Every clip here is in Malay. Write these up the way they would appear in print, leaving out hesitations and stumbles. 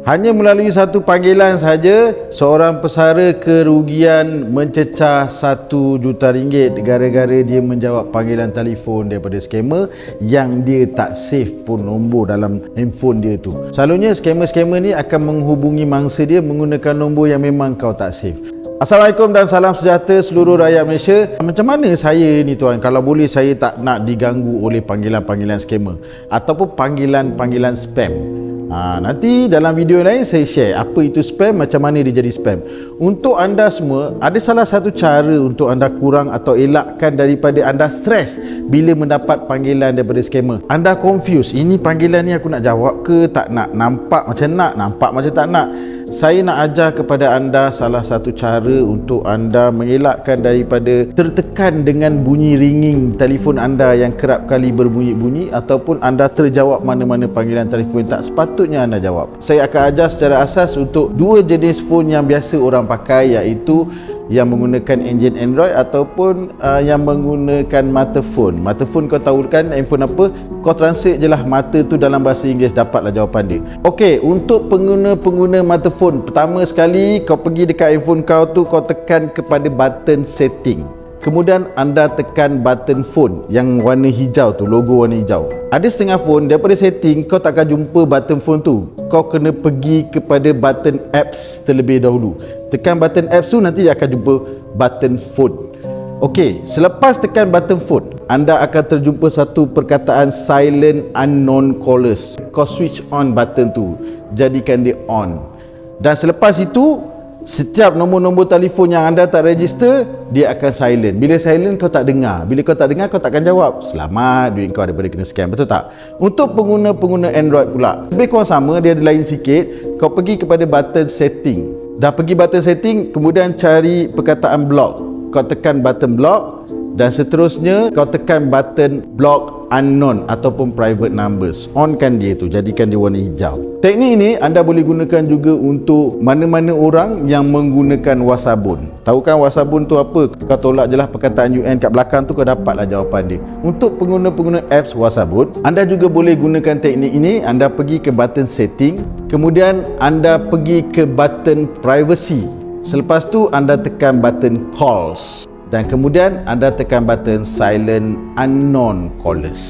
Hanya melalui satu panggilan saja, seorang pesara kerugian mencecah RM1 juta gara-gara dia menjawab panggilan telefon daripada scammer yang dia tak save pun nombor dalam handphone dia tu. Selalunya scammer-scammer ni akan menghubungi mangsa dia menggunakan nombor yang memang kau tak save. Assalamualaikum dan salam sejahtera seluruh rakyat Malaysia. Macam mana saya ni tuan, kalau boleh saya tak nak diganggu oleh panggilan-panggilan scammer ataupun panggilan-panggilan spam. Nanti dalam video lain saya share apa itu spam, macam mana dia jadi spam. Untuk anda semua, ada salah satu cara untuk anda kurang atau elakkan daripada anda stres bila mendapat panggilan daripada scammer. Anda confused, ini panggilan ni aku nak jawab ke tak nak, nampak macam nak, nampak macam tak nak. Saya nak ajar kepada anda salah satu cara untuk anda mengelakkan daripada tertekan dengan bunyi ringing telefon anda yang kerap kali berbunyi-bunyi ataupun anda terjawab mana-mana panggilan telefon tak sepatutnya anda jawab. Saya akan ajar secara asas untuk dua jenis phone yang biasa orang pakai, iaitu yang menggunakan enjin Android ataupun yang menggunakan mata phone. Mata phone kau tahu kan handphone apa, kau translate je lah mata tu dalam bahasa Inggeris, dapatlah jawapan dia. Okey, untuk pengguna mata phone, pertama sekali kau pergi dekat handphone kau tu, kau tekan kepada button setting. Kemudian anda tekan button phone yang warna hijau tu, logo warna hijau. Ada setengah phone daripada setting kau tak akan jumpa button phone tu. Kau kena pergi kepada button apps terlebih dahulu. Tekan button apps tu, nanti akan jumpa button phone. Okey, selepas tekan button phone, anda akan terjumpa satu perkataan silent unknown callers. Kau switch on button tu, jadikan dia on. Dan selepas itu, setiap nombor-nombor telefon yang anda tak register, dia akan silent. Bila silent, kau tak dengar. Bila kau tak dengar, kau takkan jawab. Selamat, duit kau daripada kena scam. Betul tak? Untuk pengguna Android pula, lebih kurang sama, dia ada lain sikit. Kau pergi kepada button setting. Dah pergi button setting, kemudian cari perkataan block. Kau tekan button block dan seterusnya kau tekan button block unknown ataupun private numbers. Onkan dia tu, jadikan dia warna hijau. Teknik ini anda boleh gunakan juga untuk mana-mana orang yang menggunakan wasabun. Tahu kan wasabun tu apa? Kau tolak je lah perkataan UN kat belakang tu, kau dapatlah jawapan dia. Untuk pengguna apps wasabun, anda juga boleh gunakan teknik ini. Anda pergi ke button setting, kemudian anda pergi ke button privacy. Selepas tu anda tekan button calls dan kemudian anda tekan button silent unknown callers.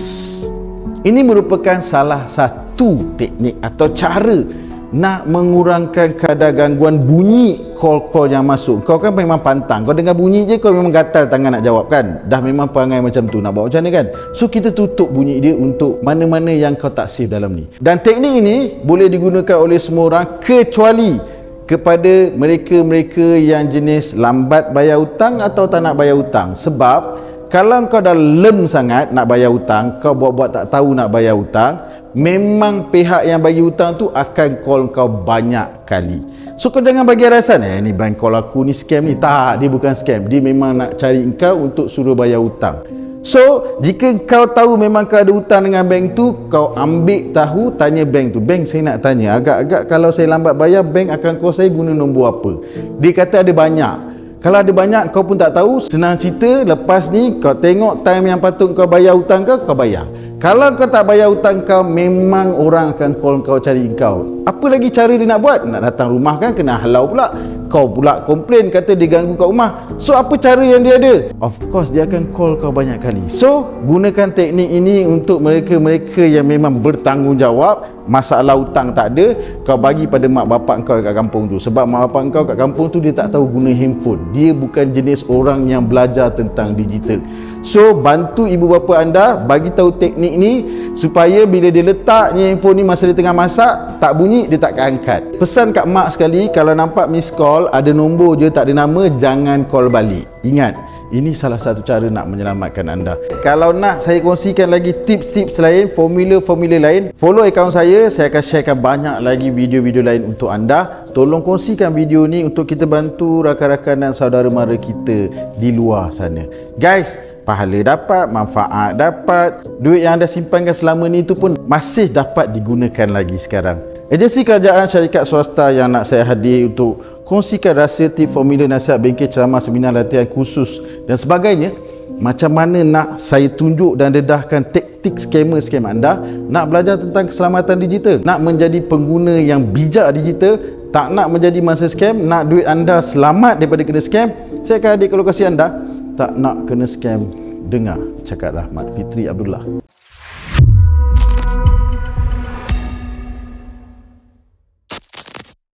Ini merupakan salah satu teknik atau cara nak mengurangkan kadar gangguan bunyi call-call yang masuk. Kau kan memang pantang, kau dengar bunyi je kau memang gatal tangan nak jawab kan. Dah memang perangai macam tu, nak buat macam mana kan. So kita tutup bunyi dia untuk mana-mana yang kau tak save dalam ni. Dan teknik ini boleh digunakan oleh semua orang kecuali kepada mereka-mereka yang jenis lambat bayar hutang atau tak nak bayar hutang. Sebab kalau kau dah lem sangat nak bayar hutang, kau buat-buat tak tahu nak bayar hutang, memang pihak yang bagi hutang tu akan call kau banyak kali. So kau jangan bagi alasan, ni bank call aku ni scam ni. Tak, dia bukan scam. Dia memang nak cari kau untuk suruh bayar hutang. So, jika kau tahu memang kau ada hutang dengan bank tu, kau ambil tahu, tanya bank tu. Bank, saya nak tanya, agak-agak kalau saya lambat bayar, bank akan call saya guna nombor apa? Dia kata ada banyak. Kalau ada banyak, kau pun tak tahu, senang cerita, lepas ni kau tengok time yang patut kau bayar hutang kau bayar. Kalau kau tak bayar hutang kau, memang orang akan call kau cari kau. Apa lagi cara dia nak buat? Nak datang rumah kan, kena halau pula. Kau pula komplain, kata dia ganggu kat rumah. So apa cara yang dia ada? Of course dia akan call kau banyak kali. So gunakan teknik ini untuk mereka-mereka yang memang bertanggungjawab. Masalah hutang tak ada, kau bagi pada mak bapak kau kat kampung tu. Sebab mak bapak kau kat kampung tu dia tak tahu guna handphone. Dia bukan jenis orang yang belajar tentang digital. So bantu ibu bapa anda bagi tahu teknik ni supaya bila dia letaknya handphone ni masa dia tengah masak, tak bunyi, dia takkan angkat. Pesan kat mak sekali, kalau nampak miss call ada nombor je tak ada nama, jangan call balik. Ingat, ini salah satu cara nak menyelamatkan anda. Kalau nak saya kongsikan lagi tips-tips lain, formula-formula lain, follow akaun saya akan sharekan banyak lagi video-video lain untuk anda. Tolong kongsikan video ni untuk kita bantu rakan-rakan dan saudara mara kita di luar sana. Guys, pahala dapat, manfaat dapat, duit yang anda simpankan selama ni tu pun masih dapat digunakan lagi sekarang. Agensi kerajaan, syarikat swasta yang nak saya hadir untuk kongsikan rahsia, tip, formula, nasihat, bengkel, ceramah, seminar, latihan khusus dan sebagainya. Macam mana nak saya tunjuk dan dedahkan taktik scammer anda. Nak belajar tentang keselamatan digital, nak menjadi pengguna yang bijak digital, tak nak menjadi mangsa scam, nak duit anda selamat daripada kena scam, saya akan hadir ke lokasi anda. Tak nak kena scam, dengar cakap Rahmat Fitri Abdullah.